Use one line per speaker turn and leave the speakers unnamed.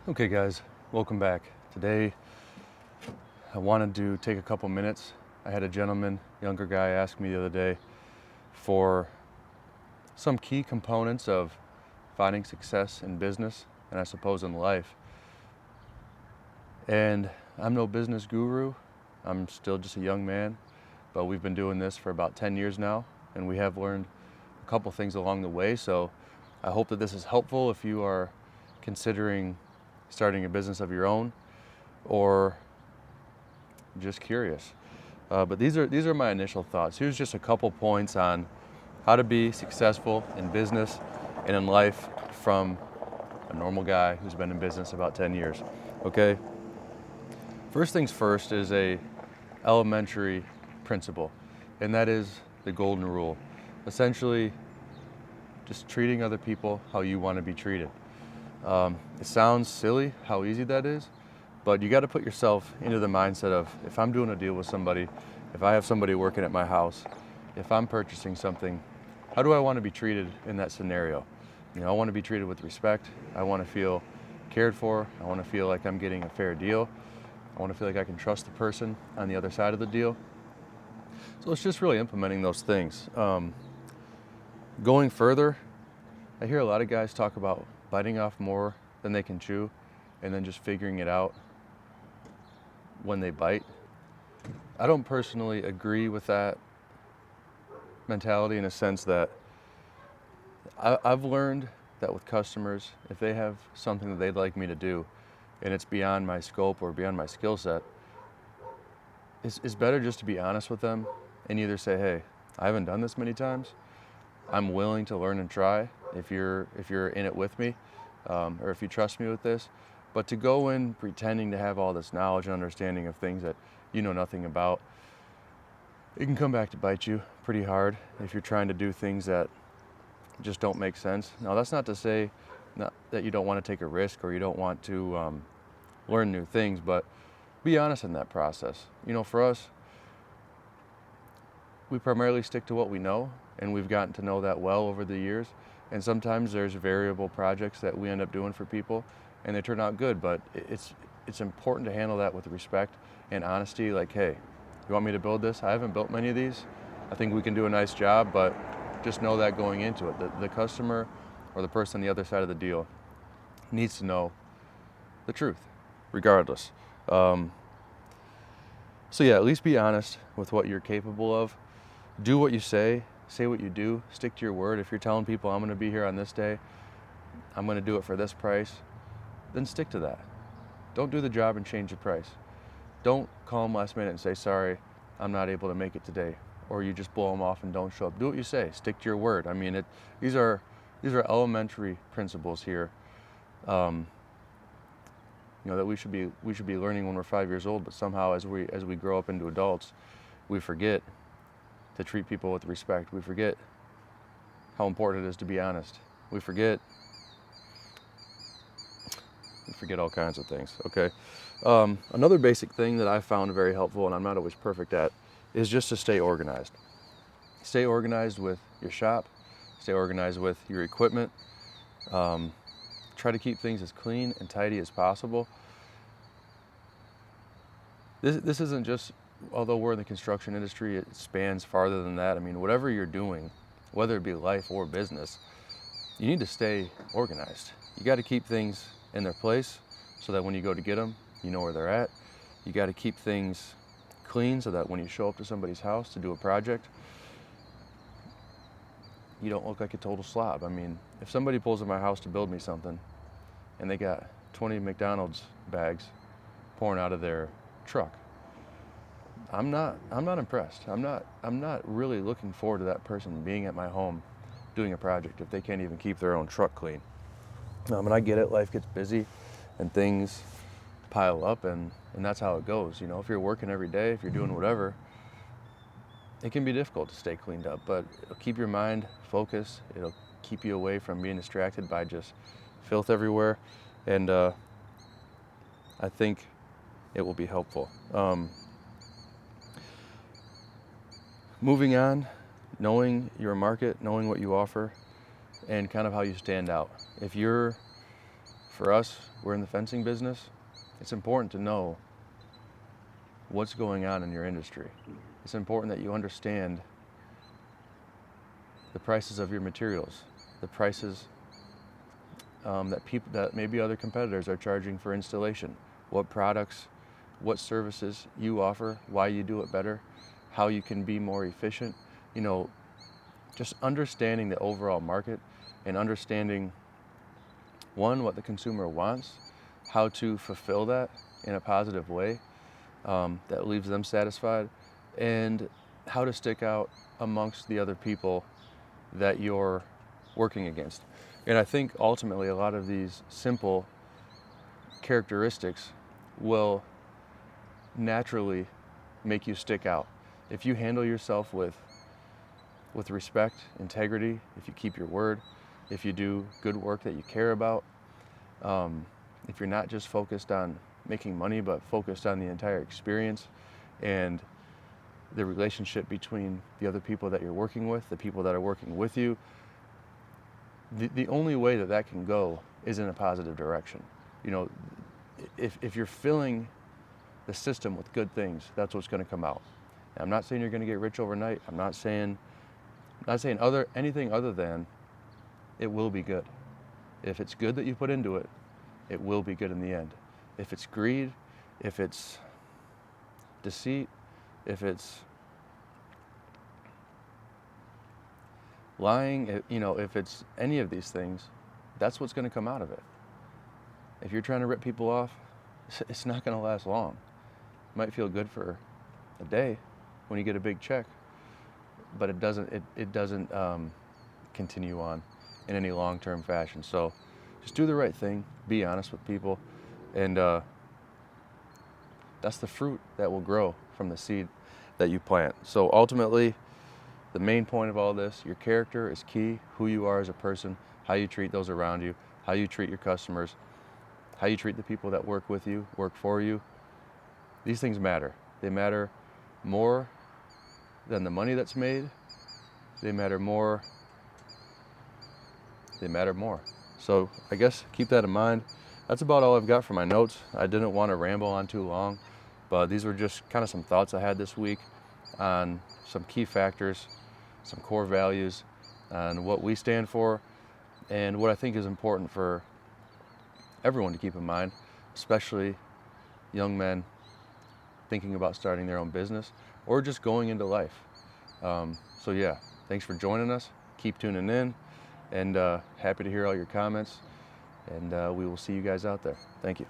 Okay guys, welcome back. Today I wanted to take a couple minutes. I had a gentleman, younger guy, ask me the other day for some key components of finding success in business and I suppose in life. And I'm no business guru, I'm still just a young man, but we've been doing this for about 10 years now and we have learned a couple things along the way. So I hope that this is helpful if you are considering starting a business of your own or just curious. But these are my initial thoughts. Here's just a couple points on how to be successful in business and in life from a normal guy who's been in business about 10 years. Okay? First things first is a elementary principle, and that is the golden rule. Essentially, just treating other people how you want to be treated. It sounds silly how easy that is, but you got to put yourself into the mindset of, if I'm doing a deal with somebody, if I have somebody working at my house, if I'm purchasing something, how do I want to be treated in that scenario? You know, I want to be treated with respect. I want to feel cared for. I want to feel like I'm getting a fair deal. I want to feel like I can trust the person on the other side of the deal. So it's just really implementing those things. Going further, I hear a lot of guys talk about biting off more than they can chew and then just figuring it out when they bite. I don't personally agree with that mentality in a sense that I've learned that with customers, if they have something that they'd like me to do and it's beyond my scope or beyond my skill set, it's better just to be honest with them and either say, hey, I haven't done this many times. I'm willing to learn and try if you're in it with me, or if you trust me with this. But to go in pretending to have all this knowledge and understanding of things that you know nothing about, it can come back to bite you pretty hard if you're trying to do things that just don't make sense. Now, that's not to say that you don't want to take a risk or you don't want to learn new things, but be honest in that process. You know, for us, we primarily stick to what we know, and we've gotten to know that well over the years. And sometimes there's variable projects that we end up doing for people and they turn out good, but it's important to handle that with respect and honesty. Like, hey, you want me to build this? I haven't built many of these. I think we can do a nice job, but just know that going into it. The customer or the person on the other side of the deal needs to know the truth, regardless. So yeah, at least be honest with what you're capable of. Do what you say what you do, stick to your word. If you're telling people I'm going to be here on this day, I'm going to do it for this price, then stick to that. Don't do the job and change the price. Don't call them last minute and say, sorry, I'm not able to make it today. Or you just blow them off and don't show up. Do what you say, stick to your word. I mean, these are elementary principles here, you know, that we should be learning when we're 5 years old, but somehow as we grow up into adults, we forget to treat people with respect. We forget how important it is to be honest. We forget all kinds of things, okay? Another basic thing that I found very helpful, and I'm not always perfect at, is just to stay organized. Stay organized with your shop, stay organized with your equipment. Try to keep things as clean and tidy as possible. This isn't just, although we're in the construction industry, it spans farther than that. I mean, whatever you're doing, whether it be life or business, you need to stay organized. You got to keep things in their place so that when you go to get them, you know where they're at. You got to keep things clean so that when you show up to somebody's house to do a project, you don't look like a total slob. I mean, if somebody pulls in my house to build me something and they got 20 McDonald's bags pouring out of their truck, I'm not impressed. I'm not really looking forward to that person being at my home doing a project if they can't even keep their own truck clean. And I get it, life gets busy and things pile up and that's how it goes. You know, if you're working every day, if you're doing whatever, it can be difficult to stay cleaned up, but it'll keep your mind focused. It'll keep you away from being distracted by just filth everywhere. And I think it will be helpful. Moving on, knowing your market, knowing what you offer, and kind of how you stand out. If you're for us, we're in the fencing business. It's important to know what's going on in your industry. It's important that you understand the prices of your materials, the prices that maybe other competitors are charging for installation, what products, what services you offer, why you do it better, how you can be more efficient. You know, just understanding the overall market and understanding, one, what the consumer wants, how to fulfill that in a positive way that leaves them satisfied, and how to stick out amongst the other people that you're working against. And I think ultimately a lot of these simple characteristics will naturally make you stick out. If you handle yourself with respect, integrity, if you keep your word, if you do good work that you care about, if you're not just focused on making money, but focused on the entire experience and the relationship between the other people that you're working with, the people that are working with you, the only way that that can go is in a positive direction. You know, if you're filling the system with good things, that's what's going to come out. And I'm not saying you're going to get rich overnight. I'm not saying anything other than it will be good. If it's good that you put into it, it will be good in the end. If it's greed, if it's deceit, if it's lying, you know, if it's any of these things, that's what's going to come out of it. If you're trying to rip people off, it's not going to last long. It might feel good for a day when you get a big check, but it doesn't continue on in any long-term fashion. So just do the right thing, be honest with people, and that's the fruit that will grow from the seed that you plant. So ultimately, the main point of all this, your character is key, who you are as a person, how you treat those around you, how you treat your customers, how you treat the people that work with you, work for you. These things matter. They matter more than the money that's made. They matter more. So I guess keep that in mind. That's about all I've got for my notes. I didn't want to ramble on too long, but these were just kind of some thoughts I had this week on some key factors, some core values, and what we stand for, and what I think is important for everyone to keep in mind, especially young men thinking about starting their own business or just going into life. So yeah, thanks for joining us. Keep tuning in, and happy to hear all your comments, and we will see you guys out there. Thank you.